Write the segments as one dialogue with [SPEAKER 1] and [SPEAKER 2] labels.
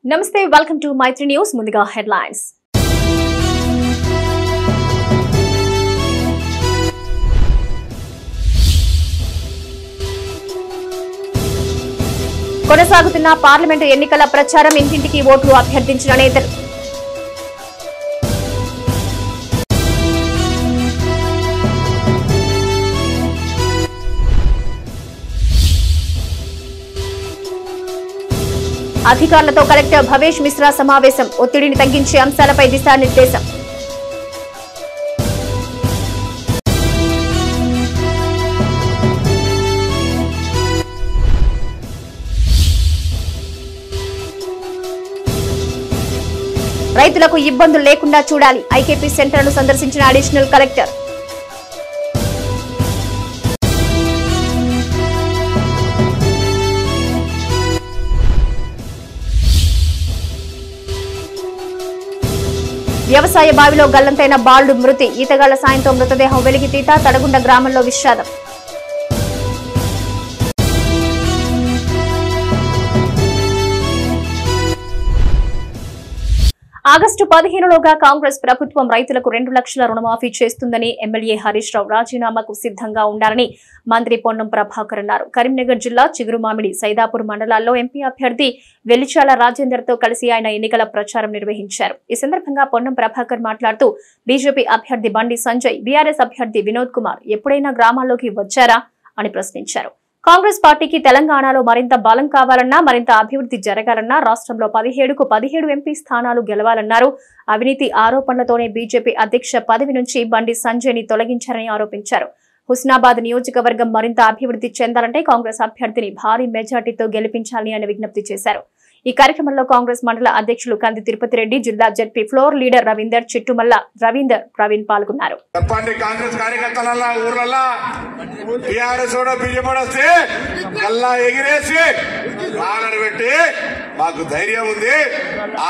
[SPEAKER 1] నమస్తే welcome to Mythri news ముందుగా headlines కొనసాగుతున్న పార్లమెంటు ఎన్నికల ప్రచారం ఇంటింటికి ఓట్లు అభ్యర్థించిన నేతలు అధికారులతో కలెక్టర్ భవేష్ మిశ్రా సమావేశం ఒత్తిడిని తగ్గించే అంశాలపై దిశానిర్దేశం రైతులకు ఇబ్బందులు లేకుండా చూడాలి ఐకేపీ సెంటర్ను సందర్శించిన అడిషనల్ కలెక్టర్ వ్యవసాయ బావిలో గల్లంతైన బాలుడు మృతి ఈతగాళ్ల సాయంతో మృతదేహం వెలికితీత తడగుండ గ్రామంలో విషాదం ఆగస్టు 15లోగా కాంగ్రెస్ ప్రభుత్వం రైతులకు 2 లక్షల రుణమాఫీ చేస్తుందని ఎమ్మెల్యే హరీష్ రావు రాజీనామాకు సిద్ధంగా ఉండాలని మంత్రి పొన్నం ప్రభాకర్ అన్నారు. కరీంనగర్ జిల్లా చిగురుమామిడి సైదాపూర్ మండలాల్లో ఎంపీ అభ్యర్థి వెలిచాల రాజేందర్ తో కలిసి ఆయన ఎన్నికల ప్రచారం నిర్వహించారు. ఈ సందర్భంగా పొన్నం ప్రభాకర్ మాట్లాడుతూ బీజేపీ అభ్యర్థి బండి సంజయ్, బీఆర్ఎస్ అభ్యర్థి వినోద్ కుమార్ ఎప్పుడైనా గ్రామాల్లోకి వచ్చారా అని ప్రశ్నించారు. కాంగ్రెస్ పార్టీకి తెలంగాణలో మరింత బలం కావాలన్నా, మరింత అభివృద్ధి జరగాలన్నా రాష్ట్రంలో 17కు 17 ఎంపీ స్థానాలు గెలవాలన్నారు. అవినీతి ఆరోపణలతోనే బీజేపీ అధ్యక్ష పదవి నుంచి బండి సంజయ్ ని తొలగించారని ఆరోపించారు. హుస్నాబాద్ నియోజకవర్గం మరింత అభివృద్ధి చెందాలంటే కాంగ్రెస్ అభ్యర్థిని భారీ మెజార్టీతో గెలిపించాలని ఆయన విజ్ఞప్తి చేశారు. ఈ కార్యక్రమంలో కాంగ్రెస్ మండల అధ్యక్షులు కంది తిరుపతి రెడ్డి, జిల్లా ZP floor leader Ravinder, Chittumalla Ravinder, Praveen పాల్గొన్నారు.
[SPEAKER 2] మాకు ధైర్యం ఉంది.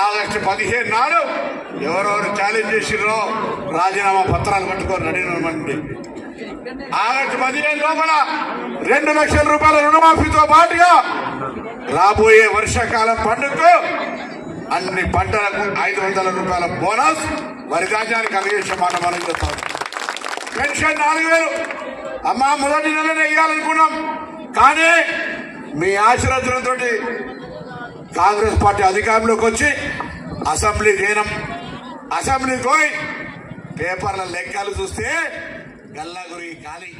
[SPEAKER 2] ఆగస్టు 15 నాడు ఎవరెవరు ఛాలెంజ్ చేసిరో రాజీనామా పత్రాలు పట్టుకొని నడినండి. ఆగస్టు 15 లోపల 2 లక్షల రూపాయల రుణమాఫీతో పాటుగా రాబోయే వర్షాకాలం పండుగకు అన్ని పంటలకు 500 రూపాయల బోనస్ వరి ధాన్యానికి కలిగేసే మాట మనం చెప్తాం. పెన్షన్ 4000 అమ్మా మొదటి నెలనే ఇవ్వాలనుకున్నాం. కానీ మీ ఆశీర్వచనంతో కాంగ్రెస్ పార్టీ అధికారంలోకి వచ్చి అసెంబ్లీకి పోయి పేపర్ల లెక్కలు చూస్తే గల్లాగురి ఖాళీ.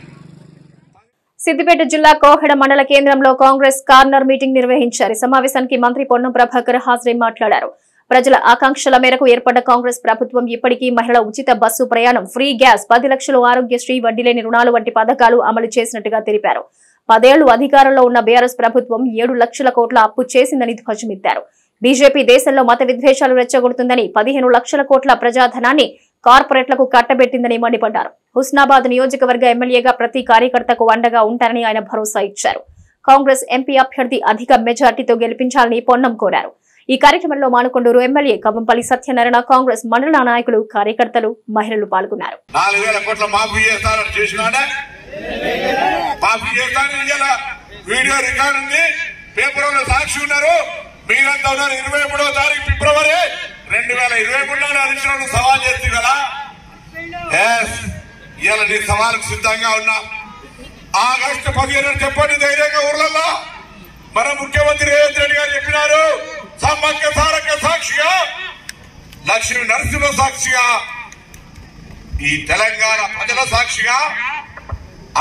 [SPEAKER 1] సిద్దిపేట జిల్లా కోహెడ మండల కేంద్రంలో కాంగ్రెస్ కార్నర్ మీటింగ్ నిర్వహించారు. సమావేశానికి మంత్రి పొన్నం ప్రభాకర్ హాజరై మాట్లాడారు. ప్రజల ఆకాంక్షల మేరకు ఏర్పడ్డ కాంగ్రెస్ ప్రభుత్వం ఇప్పటికీ మహిళల ఉచిత బస్సు ప్రయాణం, ఫ్రీ గ్యాస్, 10 లక్షలు ఆరోగ్యశ్రీ, వడ్డీ లేని రుణాలు వంటి పథకాలు అమలు చేసినట్టుగా తెలిపారు. 10 ఏళ్లు అధికారంలో ఉన్న బీఆర్ఎస్ ప్రభుత్వం 7 లక్షల కోట్ల అప్పు చేసిందని ధ్వజమెత్తారు. బీజేపీ దేశంలో మత విద్వేషాలు రెచ్చగొడుతుందని 15 లక్షల కోట్ల ప్రజాధనాన్ని కార్పొరేట్లకు కట్టబెట్టిందని మండిపడ్డారు. హుస్నాబాద్ నియోజకవర్గ ఎమ్మెల్యేగా ప్రతి కార్యకర్తకు అండగా ఉంటారని ఆయన భరోసా ఇచ్చారు. కాంగ్రెస్ ఎంపీ అభ్యర్థి అధిక మెజార్టీతో గెలిపించాలని పొన్నం కోరారు. ఈ కార్యక్రమంలో మానుకొండూరు ఎమ్మెల్యే కవ్వంపల్లి సత్యనారాయణ, కాంగ్రెస్ మండల నాయకులు, కార్యకర్తలు, మహిళలు పాల్గొన్నారు.
[SPEAKER 2] 4000 కోట్ల మాఫీ చేస్తారని చేసినాడా? మాఫీ చేస్తానని వీడియో రికార్డు ఉంది, పేపర్లో సాక్షి ఉన్నారు. మీరంతా ఉన్నారు. 23వ తారీఖు ఫిబ్రవరి 2023 హరీశ్రావు సవాల్ చేస్తుంది కదా. ఇవాళ నీ సవాలుకు సిద్ధంగా ఉన్నా. ఆగస్టు 15 చెప్పండి ధైర్యంగా ఊర్లలో. మన ముఖ్యమంత్రి రేవంత్ రెడ్డి గారు చెప్పినారు, సమ్మక్క సారక్క సాక్షిగా, లక్ష్మీ నరసింహ సాక్షిగా, ఈ తెలంగాణ ప్రజల సాక్షిగా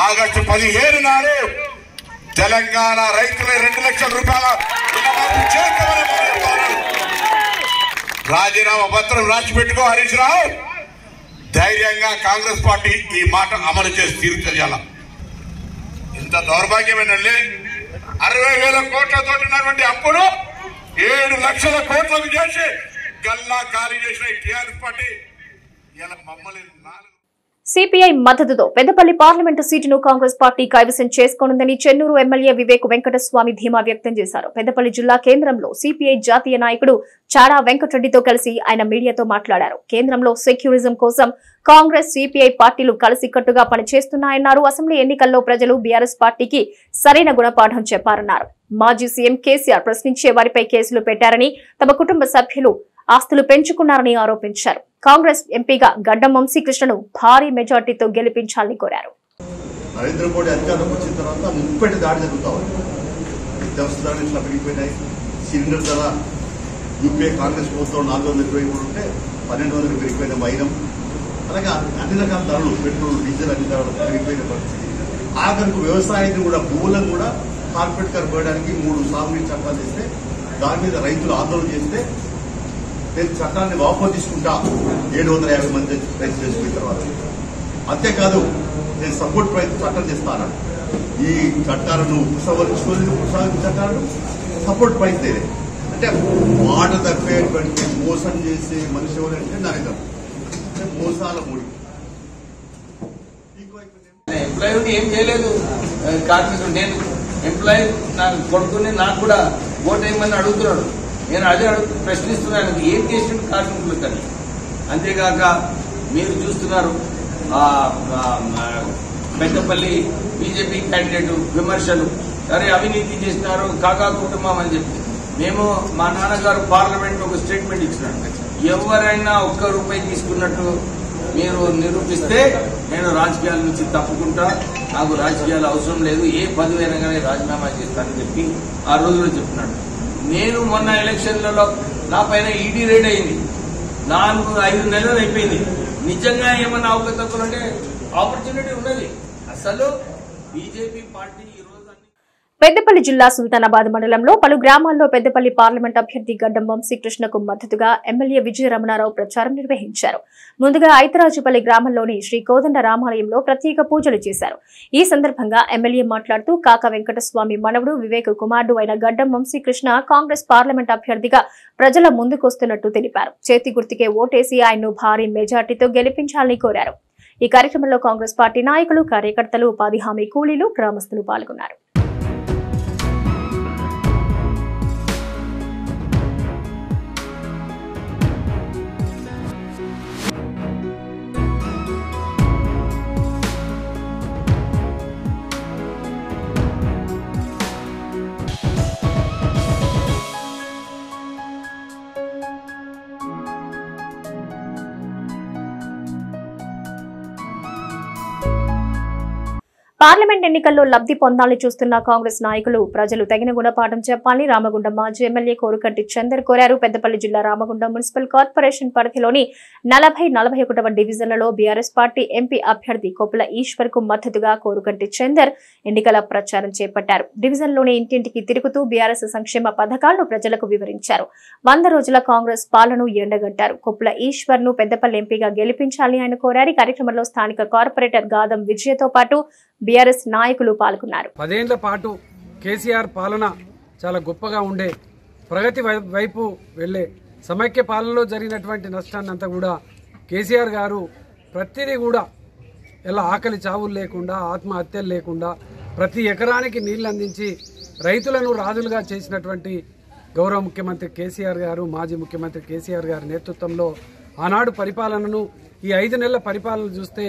[SPEAKER 2] ఆగస్టు 15 నాడు తెలంగాణ రైతుల 2 లక్షల రూపాయల రాజీనామా పత్రం రాసి పెట్టుకో హరీష్ రావు. ధైర్యంగా కాంగ్రెస్ పార్టీ ఈ మాట అమలు చేసి తీర్చాల. ఇంత దౌర్భాగ్యమేనండి. 60,000 కోట్లతో ఉన్నటువంటి అప్పును 7 లక్షల కోట్లకు చేసి గల్లా ఖాళీ చేసిన టీఆర్ఎస్ పార్టీ ఇలా మమ్మల్ని
[SPEAKER 1] సిపిఐ మద్దతుతో పెద్దపల్లి పార్లమెంటు సీటును కాంగ్రెస్ పార్టీ కైవసం చేసుకోనుందని చెన్నూరు ఎమ్మెల్యే వివేక్ వెంకటస్వామి ధీమా వ్యక్తం చేశారు. పెద్దపల్లి జిల్లా కేంద్రంలో సిపిఐ జాతీయ నాయకుడు చాడా వెంకటరెడ్డితో కలిసి ఆయన మీడియాతో మాట్లాడారు. కేంద్రంలో సెక్యూరిజం కోసం కాంగ్రెస్ సిపిఐ పార్టీలు కలిసికట్టుగా పనిచేస్తున్నాయన్నారు. అసెంబ్లీ ఎన్నికల్లో ప్రజలు బీఆర్ఎస్ పార్టీకి సరైన గుణపాఠం చెప్పారన్నారు. మాజీ సీఎం కేసీఆర్ ప్రశ్నించే వారిపై కేసులు పెట్టారని, తమ కుటుంబ సభ్యులు ఆస్తులు పెంచుకున్నారని ఆరోపించారు. కాంగ్రెస్ ఎంపీగా గడ్డం వంశీకృష్ణను భారీ మెజార్టీతో గెలిపించాలని కోరారు.
[SPEAKER 3] నరేంద్ర మోడీ అధికారం వచ్చిన తర్వాత ముప్పటి దాడి జరుగుతా ఉంది. నిత్యావసర ధరలు ఇట్లా పెరిగిపోయినాయి. సిలిండర్ ధర యూపీఏ కాంగ్రెస్ ప్రభుత్వం 423 ఉంటే 1200 పెరిగిపోయిన వైరం, అలాగే అన్ని రకాల ధరలు పెట్రోల్ డీజిల్ అన్ని ధరలు పెరిగిపోయిన పరిస్థితి. ఆఖరికి వ్యవసాయాన్ని కూడా భూములను కూడా కార్పొరేట్ కారు పోయడానికి 3 సాగునీటి చట్టాలు చేస్తే దాని మీద రైతులు ఆందోళన చేస్తే నేను చట్టాన్ని వాపసు తీసుకుంటా 750 మంది రైతు చేసుకున్న తర్వాత. అంతేకాదు నేను సపోర్ట్ ప్రైస్ చట్టం చేస్తాను. ఈ చట్టాలను ఉపసంహరించుకొని చట్టాలను సపోర్ట్ ప్రైస్ లేదే అంటే మాట తప్పేటువంటి మోసం చేసే మనిషి ఎవరంటే నరేంద్ర మోసాల మూడి.
[SPEAKER 4] ఎంప్లాయీ ఏం చేయలేదు. కార్మికుడు నేను ఎంప్లాయీ నాకు కొడుకుని నాకు కూడా ఓట్ వేయమని అడుగుతున్నాడు. నేను అదే ప్రశ్నిస్తున్నాను, ఏం చేసిన కార్మికులు కానీ. అంతేగాక మీరు చూస్తున్నారు పెద్దపల్లి బీజేపీ క్యాండిడేట్ విమర్శలు, సరే అవినీతి చేసినారు కాకా కుటుంబం అని చెప్పి. మేము మా నాన్నగారు పార్లమెంట్ ఒక స్టేట్మెంట్ ఇచ్చినాడు, ఎవరైనా ₹1 తీసుకున్నట్టు మీరు నిరూపిస్తే నేను రాజకీయాల నుంచి తప్పుకుంటా, నాకు రాజకీయాలు అవసరం లేదు, ఏ పదవైనా కానీ రాజీనామా చేస్తానని చెప్పి ఆ రోజులో చెప్పినాడు. నేను మొన్న ఎలక్షన్లలో నా పైన ఈడీ రైడ్ అయింది. 4-5 నెలలు అయిపోయింది. నిజంగా ఏమన్నా అవకతవకలు అంటే ఆపర్చునిటీ ఉన్నది. అసలు బీజేపీ పార్టీ ఈ రోజు
[SPEAKER 1] పెద్దపల్లి జిల్లా సుల్తానాబాద్ మండలంలో పలు గ్రామాల్లో పెద్దపల్లి పార్లమెంట్ అభ్యర్థి గడ్డం వంశీకృష్ణకు మద్దతుగా ఎమ్మెల్యే విజయ రమణారావు ప్రచారం నిర్వహించారు. ముందుగా ఐతరాజుపల్లి గ్రామంలోని శ్రీ కోదండ రామాలయంలో ప్రత్యేక పూజలు చేశారు. ఈ సందర్భంగా ఎమ్మెల్యే మాట్లాడుతూ కాకా వెంకటస్వామి మనవడు వివేక్ కుమారుడు అయిన గడ్డం వంశీకృష్ణ కాంగ్రెస్ పార్లమెంట్ అభ్యర్థిగా ప్రజల ముందుకొస్తున్నట్టు తెలిపారు. చేతి గుర్తుకే ఓటేసి ఆయన్ను భారీ మెజార్టీతో గెలిపించాలని కోరారు. ఈ కార్యక్రమంలో కాంగ్రెస్ పార్టీ నాయకులు, కార్యకర్తలు, ఉపాధి హామీ కూలీలు, గ్రామస్తులు పాల్గొన్నారు. పార్లమెంట్ ఎన్నికల్లో లబ్ధి పొందాలని చూస్తున్న కాంగ్రెస్ నాయకులు, ప్రజలు తగిన గుణపాఠం చెప్పాలని రామగుండం మాజీ ఎమ్మెల్యే కోరుకంటి చందర్ కోరారు. పెద్దపల్లి జిల్లా రామగుండం మున్సిపల్ కార్పొరేషన్ పరిధిలోని 40-41వ డివిజన్లలో బీఆర్ఎస్ పార్టీ ఎంపీ అభ్యర్థి కొప్పుల ఈశ్వర్ కు మద్దతుగా కోరుకంటి చందర్ ఎన్నికల ప్రచారం చేపట్టారు. డివిజన్లోని ఇంటింటికి తిరుగుతూ బీఆర్ఎస్ సంక్షేమ పథకాలను ప్రజలకు వివరించారు. 100 రోజుల కాంగ్రెస్ పాలనను ఎండగట్టారు. కొప్పుల ఈశ్వర్ ను పెద్దపల్లి ఎంపీగా గెలిపించాలని ఆయన కోరారు. కార్యక్రమంలో స్థానిక కార్పొరేటర్ గాదం విజయతో పాటు బీఆర్ఎస్ నాయకులు పాల్గొన్నారు.
[SPEAKER 5] 10 ఏళ్ల పాటు కేసీఆర్ పాలన చాలా గొప్పగా ఉండే, ప్రగతి వైపు వెళ్లే, సమైక్య పాలనలో జరిగినటువంటి నష్టాన్ని అంతా కూడా కేసీఆర్ గారు ప్రతిదీ కూడా ఎలా ఆకలి చావులు లేకుండా, ఆత్మహత్యలు లేకుండా, ప్రతి ఎకరానికి నీళ్లు అందించి రైతులను రాజులుగా చేసినటువంటి గౌరవ ముఖ్యమంత్రి కేసీఆర్ గారు, మాజీ ముఖ్యమంత్రి కేసీఆర్ గారి నేతృత్వంలో ఆనాడు పరిపాలనను, ఈ 5 నెలల పరిపాలన చూస్తే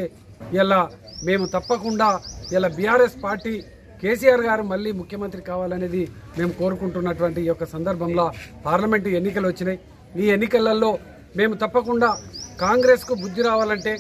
[SPEAKER 5] ఇలా మేము తప్పకుండా ఇలా బీఆర్ఎస్ పార్టీ కేసీఆర్ గారు మళ్ళీ ముఖ్యమంత్రి కావాలనేది మేము కోరుకుంటున్నటువంటి ఈ యొక్క సందర్భంలో పార్లమెంటు ఎన్నికలు వచ్చినాయి. ఈ ఎన్నికలలో మేము తప్పకుండా కాంగ్రెస్కు బుద్ధి రావాలంటే,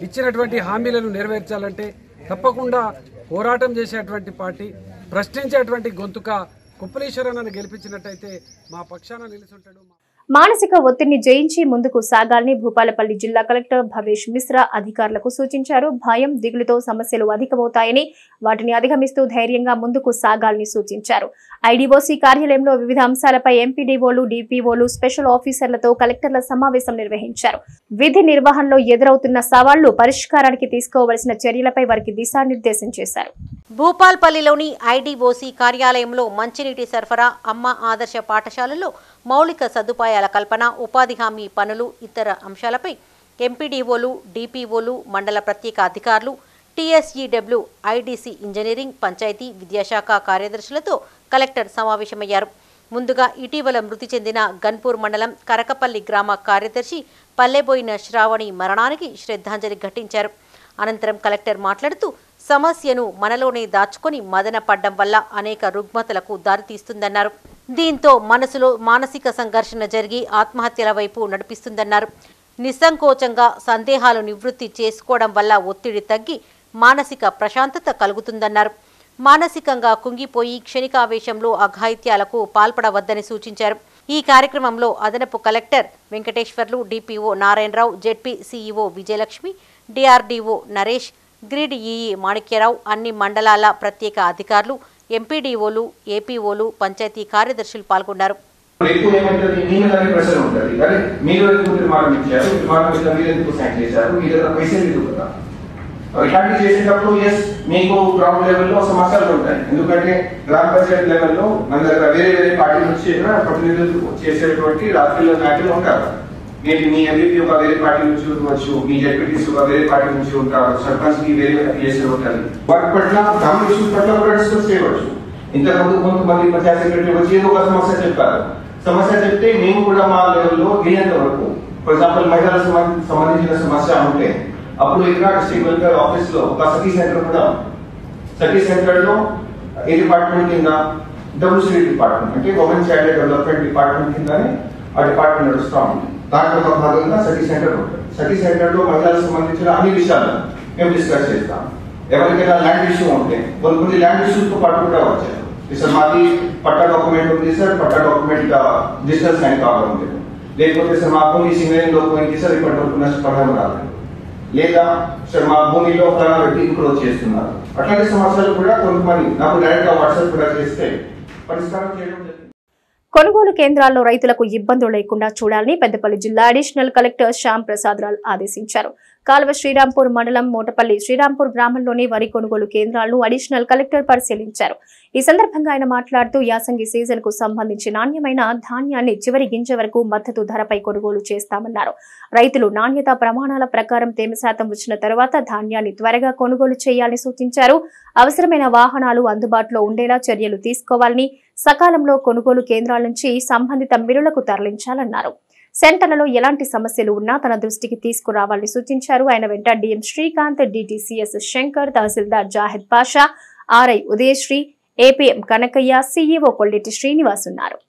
[SPEAKER 5] ఇచ్చినటువంటి హామీలను నెరవేర్చాలంటే తప్పకుండా పోరాటం చేసేటువంటి పార్టీ, ప్రశ్నించేటువంటి గొంతుక కొప్పులీశ్వరన్నను గెలిపించినట్టయితే మా పక్షాన నిలుచుంటాడు.
[SPEAKER 1] మానసిక ఒత్తిడిని జయించి ముందుకు సాగాలని భూపాలపల్లి జిల్లా కలెక్టర్ భవేష్ మిశ్రా అధికారులకు సూచించారు. భయం, దిగులుతో సమస్యలు అధికమవుతాయని, వాటిని అధిగమిస్తూ ధైర్యంగా ముందుకు సాగాలని సూచించారు. ఐడీఓసీ కార్యాలయంలో వివిధ అంశాలపై ఎంపీడీఓలు, డీపీఓలు, స్పెషల్ ఆఫీసర్లతో కలెక్టర్ల సమావేశం నిర్వహించారు. విధి నిర్వహణలో ఎదురవుతున్న సవాళ్లు పరిష్కారానికి తీసుకోవలసిన చర్యలపై వారికి దిశానిర్దేశం చేశారు.
[SPEAKER 6] భూపాల్పల్లిలోని ఐడీఓసీ కార్యాలయంలో మంచినీటి సరఫరా, అమ్మ ఆదర్శ పాఠశాలల్లో మౌలిక సదుపాయాల కల్పన, ఉపాధి హామీ పనులు, ఇతర అంశాలపై ఎంపీడీఓలు, డిపిఓలు, మండల ప్రత్యేక అధికారులు, టీఎస్ఈడబ్ల్యూ, ఐడీసీ ఇంజనీరింగ్, పంచాయతీ, విద్యాశాఖ కార్యదర్శులతో కలెక్టర్ సమావేశమయ్యారు. ముందుగా ఇటీవల మృతి చెందిన గన్పూర్ మండలం కరకపల్లి గ్రామ కార్యదర్శి పల్లెబోయిన శ్రావణి మరణానికి శ్రద్ధాంజలి ఘటించారు. అనంతరం కలెక్టర్ మాట్లాడుతూ సమస్యను మనలోనే దాచుకొని మదన పడ్డం వల్ల అనేక రుగ్మతలకు దారితీస్తుందన్నారు. దీంతో మనసులో మానసిక సంఘర్షణ జరిగి ఆత్మహత్యల వైపు నడిపిస్తుందన్నారు. నిస్సంకోచంగా సందేహాలు నివృత్తి చేసుకోవడం వల్ల ఒత్తిడి తగ్గి మానసిక ప్రశాంతత కలుగుతుందన్నారు. మానసికంగా కుంగిపోయి క్షణికావేశంలో అఘాయిత్యాలకు పాల్పడవద్దని సూచించారు. ఈ కార్యక్రమంలో అదనపు collector Venkateswarlu, DPO Narayana Rao, ZP CEO Vijayalakshmi, DRDO Naresh, grid EE Manikya Rao, అన్ని మండలాల ప్రత్యేక అధికారులు, ఎంపీడీఓలు, ఏపీఓలు, పంచాయతీ కార్యదర్శులు పాల్గొన్నారు.
[SPEAKER 7] ఇలాంటి చేసేటప్పుడు మీకు గ్రౌండ్ లెవెల్లో సమస్యలు ఉంటాయి. ఎందుకంటే గ్రామ పంచాయతీ లెవెల్లో మన దగ్గర వేరే వేరే పార్టీ నుంచి ప్రతినిధులు చేసేటువంటి రాజకీయ నాయకులు ఉంటారు. మీ ఎంపీపీ ఒక వేరే పార్టీ నుంచి ఉండవచ్చు, మీ జెడ్పీటీసీ ఒక వేరే పార్టీ నుంచి ఉంటారు, సర్పంచ్ కి వేరే చేసే ఉంటారు. వాటి పట్ల గ్రామ ఇష్యూస్ పట్ల కూడా డిస్కస్ చేయవచ్చు. ఇంతకుముందు కొంతమంది పంచాయతీ సెక్రటరీ వచ్చి ఏదో ఒక సమస్య చెప్పారు. సమస్య చెప్తే మేము కూడా మా లెవెల్లో వీలైనంత వరకు, ఫర్ ఎగ్జాంపుల్ మహిళలకు సంబంధించిన సమస్య ఉంటే అప్పుడు ఇక్కడ డిస్ట్రిక్ట్ వెల్ఫేర్ ఆఫీస్ లో ఒక సఖీ సెంటర్ కూడా, సఖీ సెంటర్ లో ఏ డిపార్ట్మెంట్ కింద డబ్ల్యూసీ డిపార్ట్మెంట్ అంటే ఉమెన్ చైల్డ్ డెవలప్మెంట్ డిపార్ట్మెంట్ కిందనే ఆ డిపార్ట్మెంట్ నడుస్తూ ఉంది. దాంట్లో ఒక భాగంగా సఖీ సెంటర్ ఉంటుంది. సఖీ సెంటర్ లో మహిళలకు సంబంధించిన అన్ని విషయాలు మేము డిస్కస్ చేస్తాం. ఎవరికైనా ల్యాండ్ ఇష్యూ ఉంటే కొన్ని ల్యాండ్ ఇష్యూస్ తో పాటు కూడా వచ్చారు. సార్ మాది పట్టా డాక్యుమెంట్ ఉంది సార్, పట్టా డాక్యుమెంట్ డిజిటల్ సైన్ కావాలి, లేకపోతే సార్ మా భూమి సింగరింగ్ లో పోయింది సార్, ఇప్పటి నష్టపడడం రాలేదు, లేదా సార్ మా భూమిలో ఫలానా వ్యక్తి ఇప్పుడు చేస్తున్నారు. అట్లాంటి సమస్యలు కూడా కొంతమంది నాకు డైరెక్ట్ గా వాట్సాప్ కూడా చేస్తే పరిష్కారం చేయడం జరిగింది.
[SPEAKER 1] కొనుగోలు కేంద్రాల్లో రైతులకు ఇబ్బందులు లేకుండా చూడాలని పెద్దపల్లి జిల్లా అడిషనల్ కలెక్టర్ శ్యామ్ ప్రసాద్ రాల్ ఆదేశించారు. కాల్వ శ్రీరాంపూర్ మండలం మోటపల్లి శ్రీరాంపూర్ గ్రామంలోని వరి కొనుగోలు కేంద్రాలను అడిషనల్ కలెక్టర్ పరిశీలించారు. ఈ సందర్భంగా ఆయన మాట్లాడుతూ యాసంగి సీజన్ కు సంబంధించి నాణ్యమైన ధాన్యాన్ని చివరి గింజ వరకు మద్దతు ధరపై కొనుగోలు చేస్తామన్నారు. రైతులు నాణ్యతా ప్రమాణాల ప్రకారం తేమ శాతం వచ్చిన తర్వాత ధాన్యాన్ని త్వరగా కొనుగోలు చేయాలని సూచించారు. అవసరమైన వాహనాలు అందుబాటులో ఉండేలా చర్యలు తీసుకోవాలని, సకాలంలో కొనుగోలు కేంద్రాల నుంచి సంబంధిత మిల్లులకు తరలించాలన్నారు. సెంటర్లలో ఎలాంటి సమస్యలు ఉన్నా తన దృష్టికి తీసుకురావాలని సూచించారు. ఆయన వెంట DM Srikanth, DTCS Shankar, tahsildar Zahid Pasha, RI Udayasri, APM Kanakaiah, CEO Kolleti Srinivas ఉన్నారు.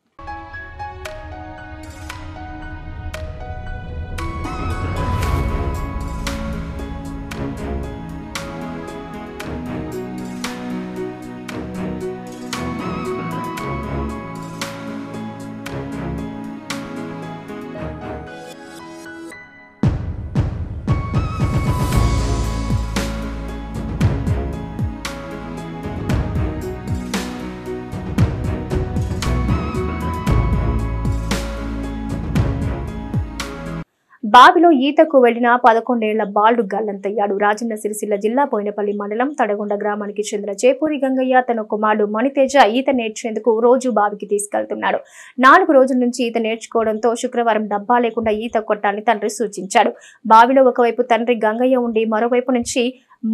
[SPEAKER 1] బావిలో ఈతకు వెళ్లిన 11 ఏళ్ల బాలుడు గల్లంతయ్యాడు. రాజన్న సిరిసిల్ల జిల్లా బోయినపల్లి మండలం తడగొండ గ్రామానికి చెందిన చేపూరి గంగయ్య తన కుమారుడు మణితేజ ఈత నేర్చేందుకు రోజు బావికి తీసుకెళ్తున్నాడు. 4 రోజుల నుంచి ఈత నేర్చుకోవడంతో శుక్రవారం డబ్బా లేకుండా ఈత కొట్టాలని తండ్రి సూచించాడు. బావిలో ఒకవైపు తండ్రి గంగయ్య ఉండి మరోవైపు నుంచి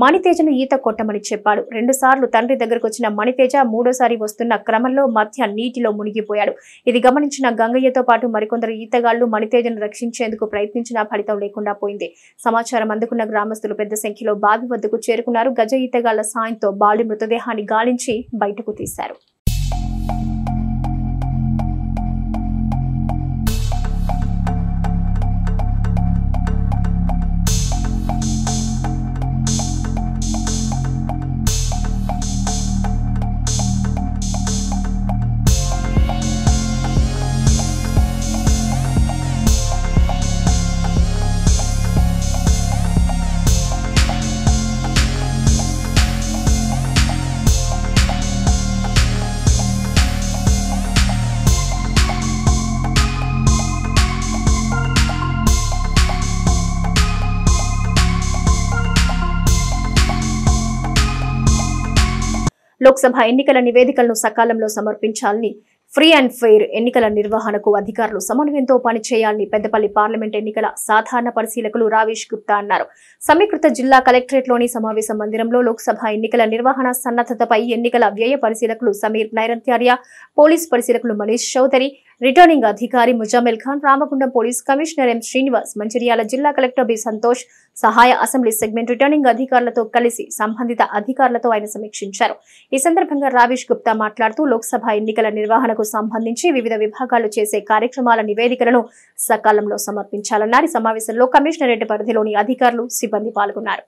[SPEAKER 1] మణితేజను ఈత కొట్టమని చెప్పాడు. 2 సార్లు తండ్రి దగ్గరకు వచ్చిన మణితేజ మూడోసారి వస్తున్న క్రమంలో మధ్య నీటిలో మునిగిపోయాడు. ఇది గమనించిన గంగయ్యతో పాటు మరికొందరు ఈతగాళ్లు మణితేజను రక్షించేందుకు ప్రయత్నించినా ఫలితం లేకుండా పోయింది. సమాచారం అందుకున్న గ్రామస్తులు పెద్ద సంఖ్యలో బావి వద్దకు చేరుకున్నారు. గజ ఈతగాళ్ల సాయంతో బాలుడి మృతదేహాన్ని గాలించి బయటకు తీశారు. లోక్సభ ఎన్నికల నివేదికలను సకాలంలో సమర్పించాలని ఫ్రీ అండ్ ఫెయిర్ ఎన్నికల నిర్వహణకు అధికారులు సమన్వయంతో పనిచేయాలని పెద్దపల్లి పార్లమెంట్ ఎన్నికల సాధారణ పరిశీలకులు రావేష్ గుప్తా అన్నారు. సమీకృత జిల్లా కలెక్టరేట్లోని సమావేశ మందిరంలో లోక్సభ ఎన్నికల నిర్వహణ సన్నద్ధతపై ఎన్నికల వ్యయ పరిశీలకులు సమీర్ నైరంత్యార్య, పోలీస్ పరిశీలకులు మనీష్ చౌదరి, రిటర్నింగ్ అధికారి Muzammil Khan, Ramagundam police commissioner M Srinivas, Mancherial జిల్లా కలెక్టర్ బి సంతోష్, సహాయ అసెంబ్లీ సెగ్మెంట్ రిటర్నింగ్ అధికారులతో కలిసి సంబంధిత అధికారులతో ఆయన సమీక్షించారు. ఈ సందర్భంగా రావేష్ గుప్తా మాట్లాడుతూ లోక్సభ ఎన్నికల నిర్వహణకు సంబంధించి వివిధ విభాగాలు చేసే కార్యక్రమాల నివేదికలను సకాలంలో సమర్పించాలన్నారు. ఈ సమావేశంలో కమిషనరేట్ పరిధిలోని అధికారులు, సిబ్బంది పాల్గొన్నారు.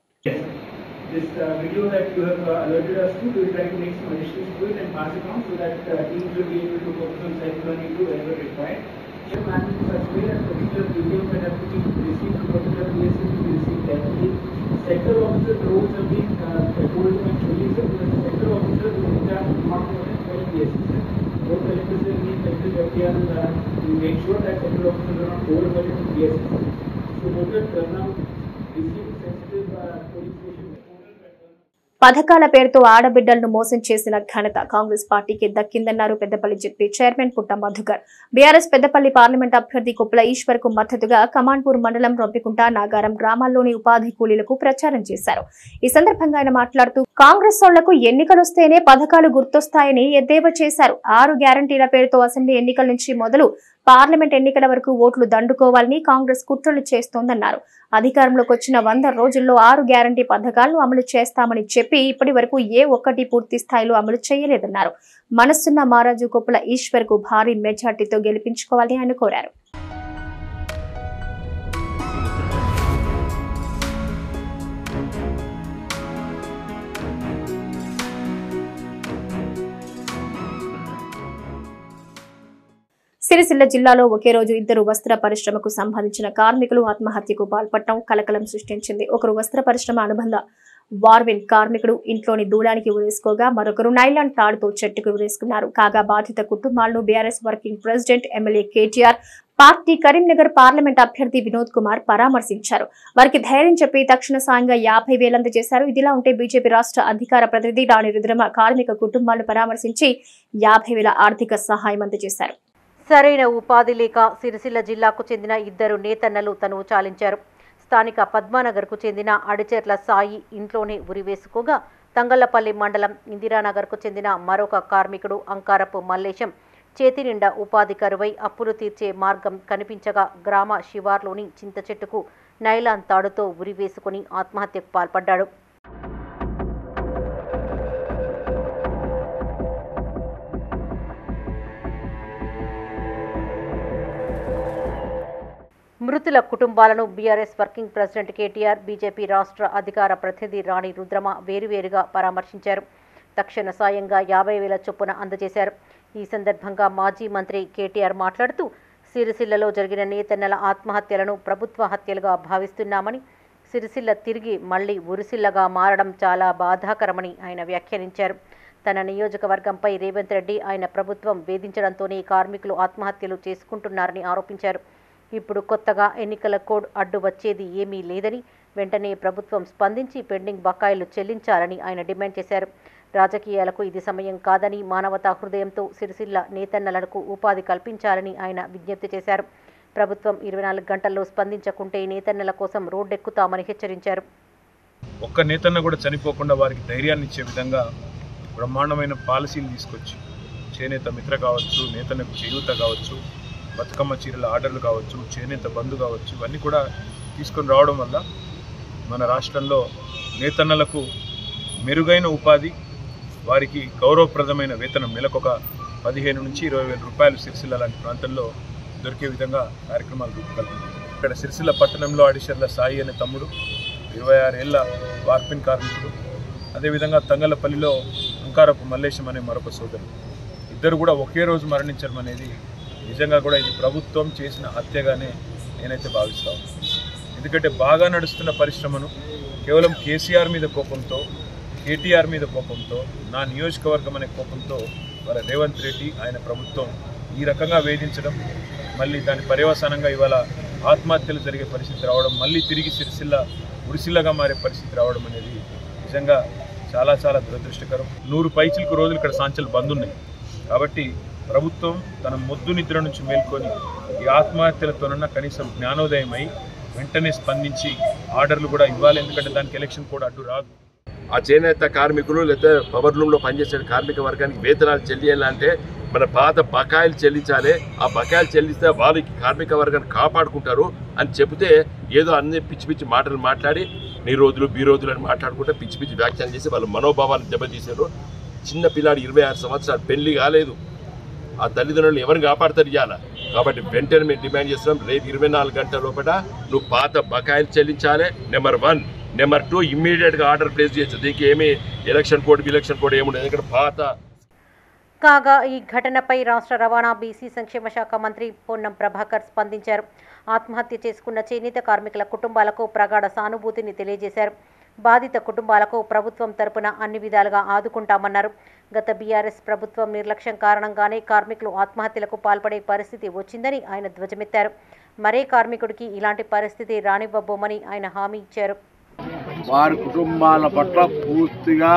[SPEAKER 8] This video that you have alerted us to, we will try to make some additions to it and pass it on so that teams will be able to focus on self-learning to wherever required. We have managed in such a way that particular details that have to be received to particular places will be received carefully. Sector officer roles have been told to my colleagues that the sector officers will be not more than 12 places. Both collectors will meet collectors FDR to make sure that sector officers are not overwhelmed to places. So voter turnout, receiving sensitive police station.
[SPEAKER 1] పథకాల పేరుతో ఆడబిడ్డలను మోసం చేసిన ఘనత కాంగ్రెస్ పార్టీకి దక్కిందన్నారు Peddapalli ZP chairman పుట్ట Madhukar. BRS Peddapalli parliament అభ్యర్థి కుప్పల ఈశ్వర్ కు మద్దతుగా కమాన్పూర్ మండలం రొంపికుంట, నాగారం గ్రామాల్లోని ఉపాధి కూలీలకు ప్రచారం చేశారు. ఈ సందర్భంగా ఆయన మాట్లాడుతూ కాంగ్రెస్ వాళ్లకు ఎన్నికలొస్తేనే పథకాలు గుర్తొస్తాయని ఎద్దేవా చేశారు. 6 గ్యారంటీల పేరుతో అసెంబ్లీ ఎన్నికల నుంచి మొదలు పార్లమెంట్ ఎన్నికల వరకు ఓట్లు దండుకోవాలని కాంగ్రెస్ కుట్రలు చేస్తోందన్నారు. అధికారంలోకి వచ్చిన 100 రోజుల్లో 6 గ్యారంటీ పథకాలను అమలు చేస్తామని చెప్పి ఇప్పటి వరకు ఏ ఒక్కటి పూర్తి స్థాయిలో అమలు చేయలేదన్నారు. మనసున్న మహారాజు కుప్పల ఈశ్వర్ కు భారీ మెజార్టీతో గెలిపించుకోవాలని ఆయన కోరారు. సిరిసిల్ల జిల్లాలో ఒకే రోజు 2 వస్త్ర పరిశ్రమకు సంబంధించిన కార్మికులు ఆత్మహత్యకు పాల్పడటం కలకలం సృష్టించింది. ఒకరు వస్త్ర పరిశ్రమ అనుబంధ వార్విన్ కార్మికుడు ఇంట్లోని దూడానికి ఉరేసుకోగా మరొకరు నైలాన్ తాడుతో చెట్టుకు ఉరేసుకున్నారు. కాగా బాధిత కుటుంబాలను BRS working president MLA KTR, party Karimnagar parliament అభ్యర్థి వినోద్ కుమార్ పరామర్శించారు. వారికి ధైర్యం చెప్పి తక్షణ సాయంగా 50,000 అందజేశారు. ఇదిలా ఉంటే బీజేపీ రాష్ట్ర అధికార ప్రతినిధి రాణి రుద్రమ కార్మిక కుటుంబాలను పరామర్శించి 50,000 ఆర్థిక సహాయం అందజేశారు.
[SPEAKER 6] సరైన ఉపాధి లేక సిరిసిల్ల జిల్లాకు చెందిన 2 నేతన్నలు తనువు చాలించారు. స్థానిక పద్మానగర్కు చెందిన అడిచెర్ల సాయి ఇంట్లోనే ఉరివేసుకోగా తంగళ్లపల్లి మండలం ఇందిరానగర్కు చెందిన మరొక కార్మికుడు అంకారపు మల్లేశం చేతి నిండా ఉపాధి కరువై అప్పులు తీర్చే మార్గం కనిపించగా గ్రామ శివార్లోని చింత చెట్టుకు నైలాన్ తాడుతో ఉరివేసుకుని ఆత్మహత్యకు పాల్పడ్డాడు. మృతుల కుటుంబాలను BRS working president KTR, BJP రాష్ట్ర అధికార ప్రతినిధి రాణి రుద్రమ వేరువేరుగా పరామర్శించారు. తక్షణ సాయంగా 50,000 చొప్పున అందజేశారు. ఈ సందర్భంగా మాజీ మంత్రి కేటీఆర్ మాట్లాడుతూ సిరిసిల్లలో జరిగిన నేతన్నల ఆత్మహత్యలను ప్రభుత్వ హత్యలుగా భావిస్తున్నామని, సిరిసిల్ల తిరిగి మళ్లీ ఉరిసిల్లగా మారడం చాలా బాధాకరమని ఆయన వ్యాఖ్యానించారు. తన నియోజకవర్గంపై రేవంత్ రెడ్డి, ఆయన ప్రభుత్వం వేధించడంతోనే కార్మికులు ఆత్మహత్యలు చేసుకుంటున్నారని ఆరోపించారు. ఇప్పుడు కొత్తగా ఎన్నికల కోడ్ అడ్డు వచ్చేది ఏమీ లేదని, వెంటనే ప్రభుత్వం స్పందించి పెండింగ్ బకాయిలు చెల్లించాలని ఆయన డిమాండ్ చేశారు. రాజకీయాలకు ఇది సమయం కాదని, మానవతా హృదయంతో సిరిసిల్ల నేతన్నలకు ఉపాధి కల్పించాలని ఆయన విజ్ఞప్తి చేశారు. ప్రభుత్వం 24 గంటల్లో స్పందించకుంటే నేతన్నల కోసం రోడ్డెక్కుతామని హెచ్చరించారు.
[SPEAKER 9] ఒక్క నేతన్న కూడా చనిపోకుండా వారికి ధైర్యాన్ని ఇచ్చే విధంగా బ్రహ్మాండమైన పాలసీలు తీసుకొచ్చి చేనేత మిత్ర కావచ్చు, నేతన్నకు చేయూత కావచ్చు, బతుకమ్మ చీరల ఆర్డర్లు కావచ్చు, చేనేత బంధు కావచ్చు, ఇవన్నీ కూడా తీసుకొని రావడం వల్ల మన రాష్ట్రంలో నేతన్నలకు మెరుగైన ఉపాధి, వారికి గౌరవప్రదమైన వేతనం నెలకొక 15,000 నుంచి 20,000 రూపాయలు సిరిసిల్ల లాంటి ప్రాంతంలో దొరికే విధంగా కార్యక్రమాలు రూపకల్పించారు. ఇక్కడ సిరిసిల్ల పట్టణంలో అడిషర్ల సాయి అనే తమ్ముడు 26 ఏళ్ల వార్పిన్ కార్మికుడు, అదేవిధంగా తంగళ్లపల్లిలో అంకారపు మల్లేశం అనే మరొక సోదరుడు, ఇద్దరు కూడా ఒకే రోజు మరణించడం అనేది నిజంగా కూడా ఇది ప్రభుత్వం చేసిన హత్యగానే నేనైతే భావిస్తాను. ఎందుకంటే బాగా నడుస్తున్న పరిశ్రమను కేవలం కేసీఆర్ మీద కోపంతో, కేటీఆర్ మీద కోపంతో, నా నియోజకవర్గం అనే కోపంతో వాళ్ళ రేవంత్ రెడ్డి, ఆయన ప్రభుత్వం ఈ రకంగా వేధించడం, మళ్ళీ దాని పర్యవసానంగా ఇవాళ ఆత్మహత్యలు జరిగే పరిస్థితి రావడం, మళ్ళీ తిరిగి సిరిసిల్ల ఉరిసిల్లగా మారే పరిస్థితి రావడం అనేది నిజంగా చాలా చాలా దురదృష్టకరం. 100 పైచిలకు రోజులు ఇక్కడ సాంచలు బంద్ ఉన్నాయి. కాబట్టి ప్రభుత్వం తన మొద్దు నిద్ర నుంచి మేల్కొని ఈ ఆత్మహత్యలతోనన్నా కనీసం జ్ఞానోదయమై వెంటనే స్పందించి ఆర్డర్లు కూడా ఇవ్వాలి. ఎందుకంటే దానికి ఎలక్షన్ కూడా అడ్డు రాదు.
[SPEAKER 10] ఆ చేనేత కార్మికులు లేదా పవర్ లూమ్లో పనిచేసే కార్మిక వర్గానికి వేతనాలు చెల్లియాలంటే మన పాత బకాయిలు చెల్లించాలి. ఆ బకాయిలు చెల్లిస్తే వాళ్ళకి కార్మిక వర్గాన్ని కాపాడుకుంటారు అని చెబితే ఏదో అన్ని పిచ్చి పిచ్చి మాటలు మాట్లాడి నీ రోజులు బీ రోజులు అని మాట్లాడుకుంటే పిచ్చి పిచ్చి వ్యాఖ్యలు చేసి వాళ్ళ మనోభావాలు దెబ్బతీశారు. చిన్న పిల్లాడు 26 సంవత్సరాలు పెళ్లి కాలేదు. ఆ తల్లిదండ్రులను ఎవరిని కాపాడుతారు ఇవ్వాల. కాబట్టి వెంటనే మేము డిమాండ్ చేస్తున్నాం, రేపు 24 గంటల లోపల నువ్వు పాత బకాయిలు చెల్లించాలి. నెంబర్ 1. నెంబర్ 2, ఇమ్మీడియట్గా ఆర్డర్ ప్లేస్ చేయొచ్చు. దీనికి ఏమి ఎలక్షన్ కోడ్ ఏముండదు. ఎందుకంటే పాత
[SPEAKER 6] కాగా ఈ ఘటనపై రాష్ట్ర రవాణా బీసీ సంక్షేమ శాఖ మంత్రి పొన్నం ప్రభాకర్ స్పందించారు. ఆత్మహత్య చేసుకున్న చేనేత కార్మికుల కుటుంబాలకు ప్రగాఢ సానుభూతిని తెలియజేశారు. బాధిత కుటుంబాలకు ప్రభుత్వం తరపున అన్ని విధాలుగా ఆదుకుంటామన్నారు. గత బీఆర్ఎస్ ప్రభుత్వం నిర్లక్ష్యం కారణంగానే కార్మికులు ఆత్మహత్యలకు పాల్పడే పరిస్థితి వచ్చిందని ఆయన ధ్వజమెత్తారు. మరే కార్మికుడికి ఇలాంటి పరిస్థితి రానివ్వబోమని ఆయన హామీ ఇచ్చారు.
[SPEAKER 11] వారి కుటుంబాల పట్ల పూర్తిగా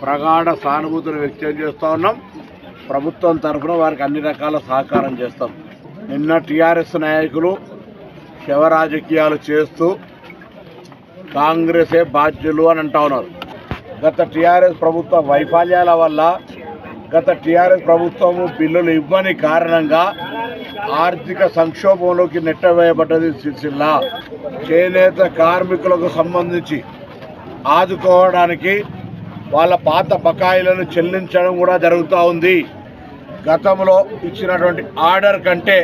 [SPEAKER 11] ప్రగాఢ సానుభూతిని వ్యక్తం చేస్తూ ఉన్నాం. ప్రభుత్వం తరఫున వారికి అన్ని రకాల సహకారం చేస్తాం. నిన్న టీఆర్ఎస్ నాయకులు శవ రాజకీయాలు చేస్తూ కాంగ్రెసే బాధ్యులు అని అంటా ఉన్నారు. గత టీఆర్ఎస్ ప్రభుత్వ వైఫల్యాల వల్ల గత టీఆర్ఎస్ ప్రభుత్వము బిల్లులు ఇవ్వని కారణంగా ఆర్థిక సంక్షోభంలోకి నెట్టవేయబడ్డది సిరిసిల్ల. చేనేత కార్మికులకు సంబంధించి ఆదుకోవడానికి వాళ్ళ పాత బకాయిలను చెల్లించడం కూడా జరుగుతూ ఉంది. గతంలో ఇచ్చినటువంటి ఆర్డర్ కంటే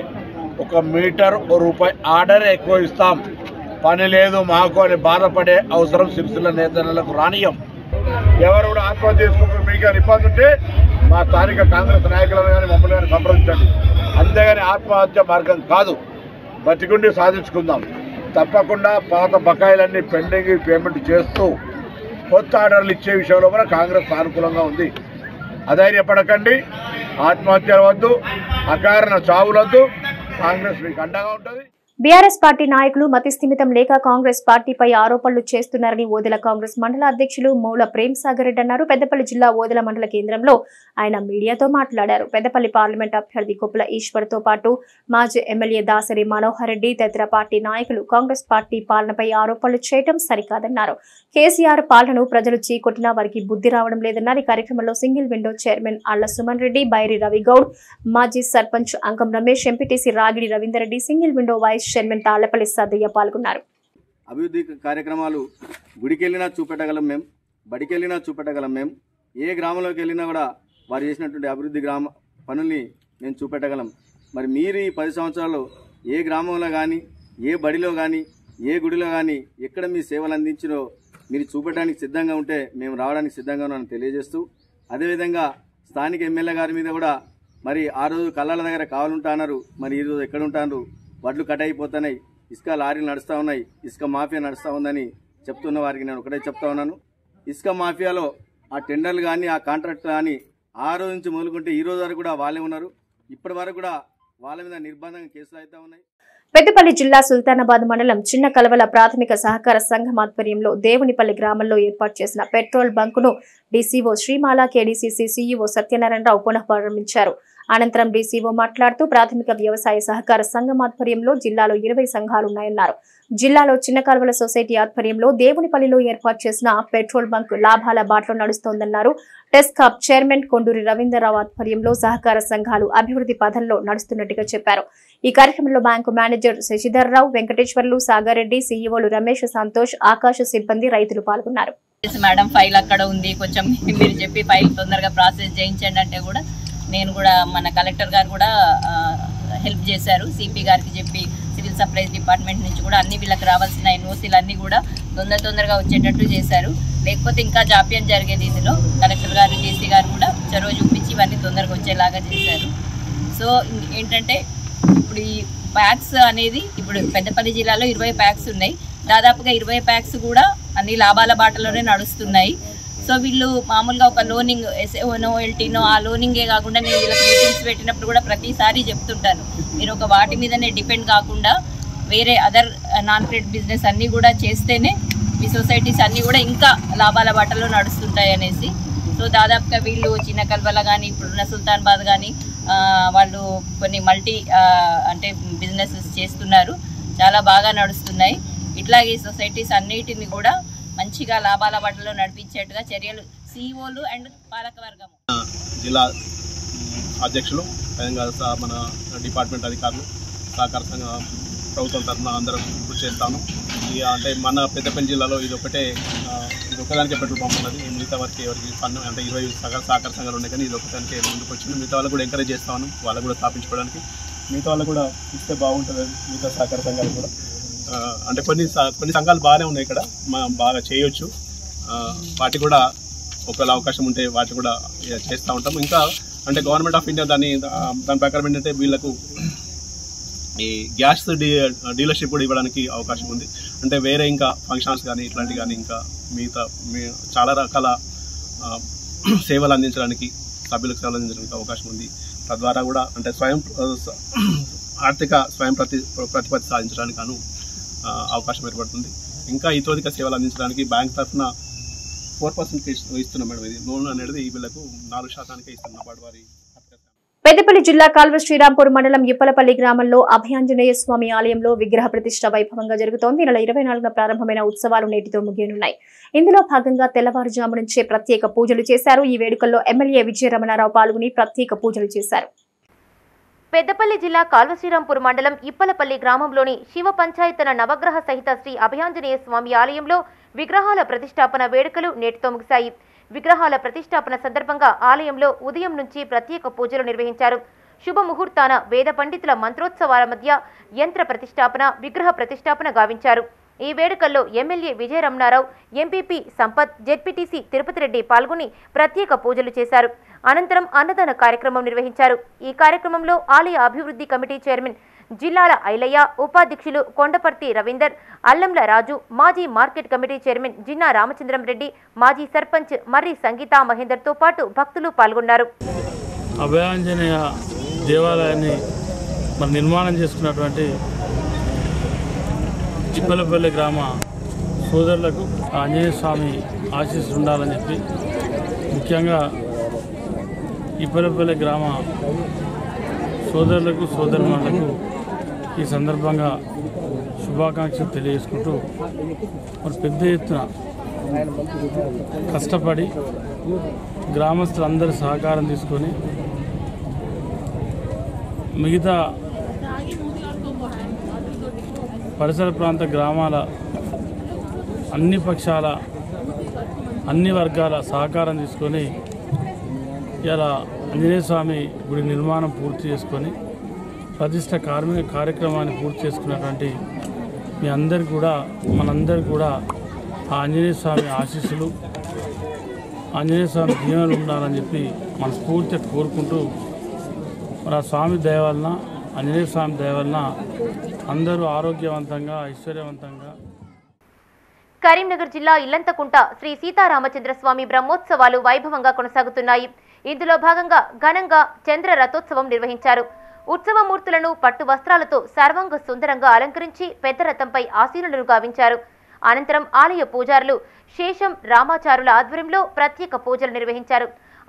[SPEAKER 11] 1 మీటర్ రూపాయి ఆర్డర్ ఎక్కువ ఇస్తాం, పని లేదు మాకు అని బాధపడే అవసరం సిరిసిల్ల నేతలకు రానియం. ఎవరు కూడా ఆత్మహత్య చేసుకోకుండా మీకు ఇబ్బంది ఉంటే మా స్థానిక కాంగ్రెస్ నాయకులను కానీ మమ్మల్ని కానీ సంప్రదించండి. అంతేగాని ఆత్మహత్య మార్గం కాదు. బతికుండి సాధించుకుందాం. తప్పకుండా పాత బకాయిలన్నీ పెండింగ్ పేమెంట్ చేస్తూ కొత్త ఆర్డర్లు ఇచ్చే విషయంలో కూడా కాంగ్రెస్ సానుకూలంగా ఉంది. అధైర్యపడకండి, ఆత్మహత్యలు వద్దు, అకారణ చావులొద్దు. కాంగ్రెస్ మీకు అండగా ఉంటుంది.
[SPEAKER 1] బీఆర్ఎస్ పార్టీ నాయకులు మతిస్థిమితం లేక కాంగ్రెస్ పార్టీపై ఆరోపణలు చేస్తున్నారని ఓదెల కాంగ్రెస్ మండల అధ్యక్షులు మౌల ప్రేమ్ సాగర్ రెడ్డి అన్నారు. పెద్దపల్లి జిల్లా ఓదెల మండల కేంద్రంలో ఆయన మీడియాతో మాట్లాడారు. పెద్దపల్లి పార్లమెంట్ అభ్యర్థి కొప్పుల ఈశ్వర్తో పాటు మాజీ ఎమ్మెల్యే దాసరి మనోహర్ రెడ్డి తదితర పార్టీ నాయకులు కాంగ్రెస్ పార్టీ పాలనపై ఆరోపణలు చేయడం సరికాదన్నారు. కేసీఆర్ పాలనను ప్రజలు చీకొట్టినా వారికి బుద్ధి రావడం లేదన్నారు. ఈ కార్యక్రమంలో single window chairman Alla Suman Reddy, Bairi Ravi Goud, మాజీ sarpanch Ankam Ramesh, MPTC Ragidi Ravinder Reddy, single window vice chairman Tallapalli Saddaiah పాల్గొన్నారు.
[SPEAKER 12] అభివృద్ధి కార్యక్రమాలు గుడికెళ్ళినా చూపెట్టగలం మేము, బడికెళ్ళినా చూపెట్టగలం మేము. ఏ గ్రామంలోకి వెళ్ళినా కూడా వారు చేసినటువంటి అభివృద్ధి పనుల్ని మేము చూపెట్టగలం. మరి మీరు ఈ 10 సంవత్సరాల్లో ఏ గ్రామంలో కానీ, ఏ బడిలో కానీ, ఏ గుడిలో కానీ ఎక్కడ మీ సేవలు అందించినో మీరు చూపెట్టడానికి సిద్ధంగా ఉంటే మేము రావడానికి సిద్ధంగా ఉన్నామని తెలియజేస్తూ, అదేవిధంగా స్థానిక ఎమ్మెల్యే గారి మీద కూడా మరి ఆ రోజు కళ్ళాల దగ్గర కావాలంటా అన్నారు. మరి ఈరోజు ఎక్కడ ఉంటారు? వడ్లు కట్ అయిపోతున్నాయి, ఇసుక లారీలు నడుస్తూ ఉన్నాయి, ఇసుక మాఫియా నడుస్తూ ఉందని చెప్తున్న వారికి నేను ఒకటే చెప్తా ఉన్నాను. ఇసుక మాఫియాలో ఆ టెండర్లు కానీ, ఆ కాంట్రాక్ట్లు కానీ ఆ రోజు నుంచి మొదలుకుంటే ఈ రోజు వరకు కూడా వాళ్ళే ఉన్నారు. ఇప్పటి వరకు కూడా వాళ్ళ మీద నిర్బంధంగా కేసులు అవుతా ఉన్నాయి.
[SPEAKER 1] పెద్దపల్లి జిల్లా సుల్తానాబాద్ మండలం చిన్న కలవల ప్రాథమిక సహకార సంఘం ఆధ్వర్యంలో దేవునిపల్లి గ్రామంలో ఏర్పాటు చేసిన petrol బంకును DCO శ్రీమాల, KDCC CEO Satyanarayana Rao పునఃప్రారంభించారు. అనంతరం డీసీఓ మాట్లాడుతూ ప్రాథమిక వ్యవసాయ సహకార సంఘం ఆధ్వర్యంలో జిల్లాలో 20 సంఘాలున్నాయన్నారు. జిల్లాలో చిన్న కాలువల సొసైటీ ఆధ్వర్యంలో దేవునిపల్లిలో ఏర్పాటు చేసిన పెట్రోల్ బంక్ లాభాల బాటలో నడుస్తోందన్నారు. టెస్కాప్ చైర్మన్ కొండూరి రవీంద్రరావు ఆధ్వర్యంలో సహకార సంఘాలు అభివృద్ధి పథంలో నడుస్తున్నట్టుగా చెప్పారు. ఈ కార్యక్రమంలో బ్యాంకు మేనేజర్ శశిధర్ రావు, వెంకటేశ్వర్లు, సాగర్ రెడ్డి, సీఈఓలు రమేష్, సంతోష్, ఆకాశ సిబ్బంది, రైతులు పాల్గొన్నారు.
[SPEAKER 13] మేడం ఫైల్ అక్కడ ఉంది, కొంచెం మీరు చెప్పి ఫైల్ తొందరగా ప్రాసెస్ చేయించండి అంటే కూడా నేను కూడా మన కలెక్టర్ గారు కూడా హెల్ప్ చేశారు. సిపి గారికి చెప్పి సివిల్ సప్లైస్ డిపార్ట్మెంట్ నుంచి కూడా అన్ని వీళ్ళకి రావాల్సిన ఎన్ఓసీలు అన్నీ కూడా తొందరగా వచ్చేటట్టు చేశారు. లేకపోతే ఇంకా జాప్యం జరిగేది. ఇందులో కలెక్టర్ గారు, జేసీ గారు కూడా చొరవ చూపించి ఇవన్నీ తొందరగా వచ్చేలాగా చేశారు. సో ఏంటంటే ఇప్పుడు ఈ ప్యాక్స్ అనేది ఇప్పుడు పెద్దపల్లి జిల్లాలో 20 ప్యాక్స్ ఉన్నాయి. దాదాపుగా 20 ప్యాక్స్ కూడా అన్ని లాభాల బాటలోనే నడుస్తున్నాయి. సో వీళ్ళు మామూలుగా ఒక లోనింగ్ ఎస్ఏఓనో ఎల్టీనో ఆ లోనింగే కాకుండా నేను వీళ్ళకి మీటింగ్స్ పెట్టినప్పుడు కూడా ప్రతిసారి చెప్తుంటాను, మీరు ఒక వాటి మీదనే డిపెండ్ కాకుండా వేరే అదర్ నాన్ క్రెడిట్ బిజినెస్ అన్నీ కూడా చేస్తేనే మీ సొసైటీస్ అన్నీ కూడా ఇంకా లాభాల బాటలో నడుస్తుంటాయి అనేసి. సో సో దాదాపుగా వీళ్ళు చిన్న కల్వల కానీ ఇప్పుడున్న సుల్తానాబాద్ కానీ వాళ్ళు కొన్ని మల్టీ అంటే బిజినెసెస్ చేస్తున్నారు, చాలా బాగా నడుస్తున్నాయి. ఇట్లాగే సొసైటీస్ అన్నిటిని కూడా మంచిగా లాభాల బాటలో నడిపించేట్టుగా చర్యలు సిఇఓలు అండ్ పాలకవర్గం,
[SPEAKER 14] జిల్లా అధ్యక్షులు, మన డిపార్ట్మెంట్ అధికారులు, సహకార సంఘ ప్రభుత్వం తరఫున అందరం కృషి చేస్తాను. అంటే మన పెద్దపల్లి జిల్లాలో ఇది ఒకదానికే పెట్రోల్ పంప్ ఉన్నది. మిగతా వారికి ఎవరికి పన్ను అంటే 20 సహకార సంఘాలు ఉన్నాయి, కానీ ఇది ఒకదానికే ముందుకు వచ్చింది. మిగతా వాళ్ళకు కూడా ఎంకరేజ్ చేస్తాను, వాళ్ళకు కూడా స్థాపించుకోవడానికి. మిగతా వాళ్ళకు కూడా ఇస్తే బాగుంటుంది. మిగతా సహకార సంఘాలు కూడా అంటే కొన్ని సంఘాలు బాగానే ఉన్నాయి ఇక్కడ, బాగా చేయొచ్చు. వాటి కూడా ఒకవేళ అవకాశం ఉంటే వాటి కూడా చేస్తూ ఉంటాం. ఇంకా అంటే గవర్నమెంట్ ఆఫ్ ఇండియా దాని ప్రకారం ఏంటంటే వీళ్ళకు ఈ గ్యాస్ డీలర్షిప్ కూడా ఇవ్వడానికి అవకాశం ఉంది. అంటే వేరే ఇంకా ఫంక్షన్స్ కానీ ఇట్లాంటివి కానీ ఇంకా మిగతా చాలా రకాల సేవలు అందించడానికి, సభ్యులకు సేవలు అందించడానికి అవకాశం ఉంది. తద్వారా కూడా అంటే ఆర్థిక స్వయం ప్రతిపత్తి సాధించడానికి అవకాశం ఏర్పడుతుంది. ఇంకా ఇతోధిక సేవలు అందించడానికి బ్యాంక్ తరఫున 4% ఇస్తున్నాం మేడం. ఇది లోన్ అనేది ఈ వీళ్ళకు 4% ఇస్తున్నాం వారి.
[SPEAKER 1] పెద్దపల్లి జిల్లా కాల్వ శ్రీరాంపూర్ మండలం ఇప్పలపల్లి గ్రామంలో అభయాంజనేయ స్వామి ఆలయంలో విగ్రహ ప్రతిష్ఠ వైభవంగా జరుగుతోంది. నెల 24న ప్రారంభమైన ఉత్సవాలు నేటితో ముగియనున్నాయి. ఇందులో భాగంగా తెల్లవారుజాము నుంచే ప్రత్యేక పూజలు చేశారు. ఈ వేడుకల్లో ఎమ్మెల్యే విజయరమణారావు పాల్గొని ప్రత్యేక పూజలు చేశారు.
[SPEAKER 6] పెద్దపల్లి జిల్లా కాల్వ శ్రీరాంపూర్ మండలం ఇప్పలపల్లి గ్రామంలోని శివ పంచాయతన నవగ్రహ సహిత శ్రీ అభయాంజనేయ స్వామి ఆలయంలో విగ్రహాల ప్రతిష్టాపన వేడుకలు నేటితో ముగిశాయి. విగ్రహాల ప్రతిష్టాపన సందర్భంగా ఆలయంలో ఉదయం నుంచి ప్రత్యేక పూజలు నిర్వహించారు. శుభముహూర్తాన వేద పండితుల మంత్రోత్సవాల మధ్య యంత్ర ప్రతిష్టాపన, విగ్రహ ప్రతిష్టాపన గావించారు. ఈ వేడుకల్లో MLA Vijaya Ramana Rao, MPP Sampath, ZPTC Tirupati Reddy పాల్గొని ప్రత్యేక పూజలు చేశారు. అనంతరం అన్నదాన కార్యక్రమం నిర్వహించారు. ఈ కార్యక్రమంలో ఆలయ అభివృద్ధి కమిటీ చైర్మన్ జిల్లాల ఐలయ్య, ఉపాధ్యక్షులు కొండపర్తి రవీందర్, అల్లంల రాజు, మాజీ market committee chairman Jinna Ramachandram Reddy, మాజీ సర్పంచ్ మర్రి సంగీతా మహేందర్తో పాటు భక్తులు పాల్గొన్నారు.
[SPEAKER 15] అభయాంజనేయ దేవాలయాన్ని నిర్మాణం చేసుకున్నటువంటి ఇప్పలపల్లి గ్రామ సోదరులకు ఆంజనేయ స్వామి ఆశీస్సులు ఉండాలని చెప్పి, ముఖ్యంగా ఇప్పలపల్లి గ్రామ సోదరులకు సోదరులకు ఈ సందర్భంగా శుభాకాంక్షలు తెలియజేసుకుంటూ పెద్ద ఎత్తున కష్టపడి గ్రామస్తులందరి సహకారం తీసుకొని మిగతా పరిసర ప్రాంత గ్రామాల అన్ని పక్షాల అన్ని వర్గాల సహకారం తీసుకొని ఇలా ఆంజనేయ స్వామి గుడి నిర్మాణం పూర్తి చేసుకొని ప్రతిష్ట కార్యక్రమాన్ని పూర్తి చేసుకున్నటువంటి మీ అందరికీ కూడా మనందరికీ కూడా ఆ ఆంజనేయ స్వామి ఆశీస్సులు, ఆంజనేయ స్వామి దీవెనలు ఉండాలని చెప్పి మనస్ఫూర్తిగా కోరుకుంటూ మన స్వామి దయ వలన, ఆంజనేయ స్వామి దయ వలన అందరూ ఆరోగ్యవంతంగా ఐశ్వర్యవంతంగా.
[SPEAKER 6] కరీంనగర్ జిల్లా ఇల్లంతకుంట శ్రీ సీతారామచంద్ర స్వామి బ్రహ్మోత్సవాలు వైభవంగా కొనసాగుతున్నాయి. ఇందులో భాగంగా ఘనంగా చంద్ర రథోత్సవం నిర్వహించారు. ఉత్సవమూర్తులను పట్టు వస్త్రాలతో సర్వాంగ సుందరంగా అలంకరించి పెద్ద రథంపై ఆసీనులను గావించారు. అనంతరం ఆలయ పూజారులు శేషం రామాచారుల ఆధ్వర్యంలో ప్రత్యేక పూజలు నిర్వహించారు.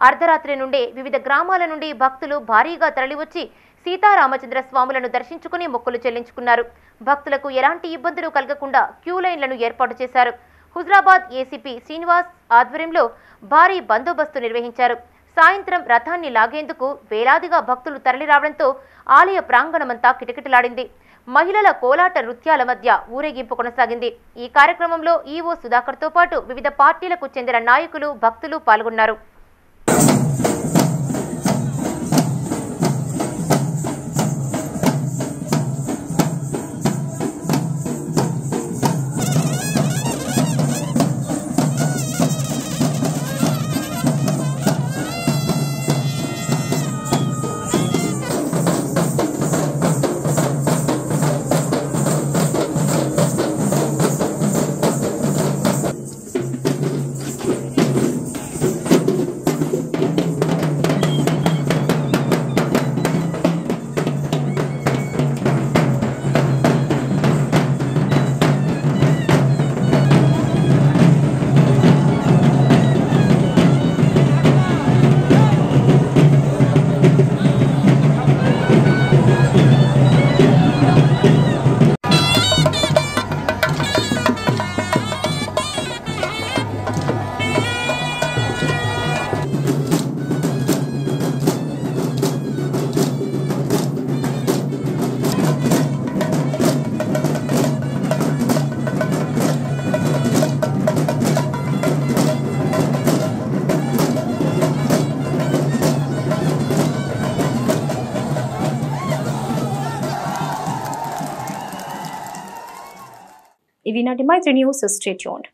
[SPEAKER 6] అర్ధరాత్రి నుండే వివిధ గ్రామాల నుండి భక్తులు భారీగా తరలివచ్చి సీతారామచంద్ర స్వాములను దర్శించుకుని మొక్కులు చెల్లించుకున్నారు. భక్తులకు ఎలాంటి ఇబ్బందులు కలగకుండా క్యూ లైన్లను ఏర్పాటు చేశారు. హుజరాబాద్ ఏసీపీ శ్రీనివాస్ ఆధ్వర్యంలో భారీ బందోబస్తు నిర్వహించారు. సాయంత్రం రథాన్ని లాగేందుకు వేలాదిగా భక్తులు తరలిరావడంతో ఆలయ ప్రాంగణమంతా కిటకిటలాడింది. మహిళల కోలాట నృత్యాల మధ్య ఊరేగింపు కొనసాగింది. ఈ కార్యక్రమంలో ఈవో సుధాకర్తో పాటు వివిధ పార్టీలకు చెందిన నాయకులు, భక్తులు పాల్గొన్నారు.
[SPEAKER 1] ఇవి నాటి మైత్రి న్యూస్. Stay tuned.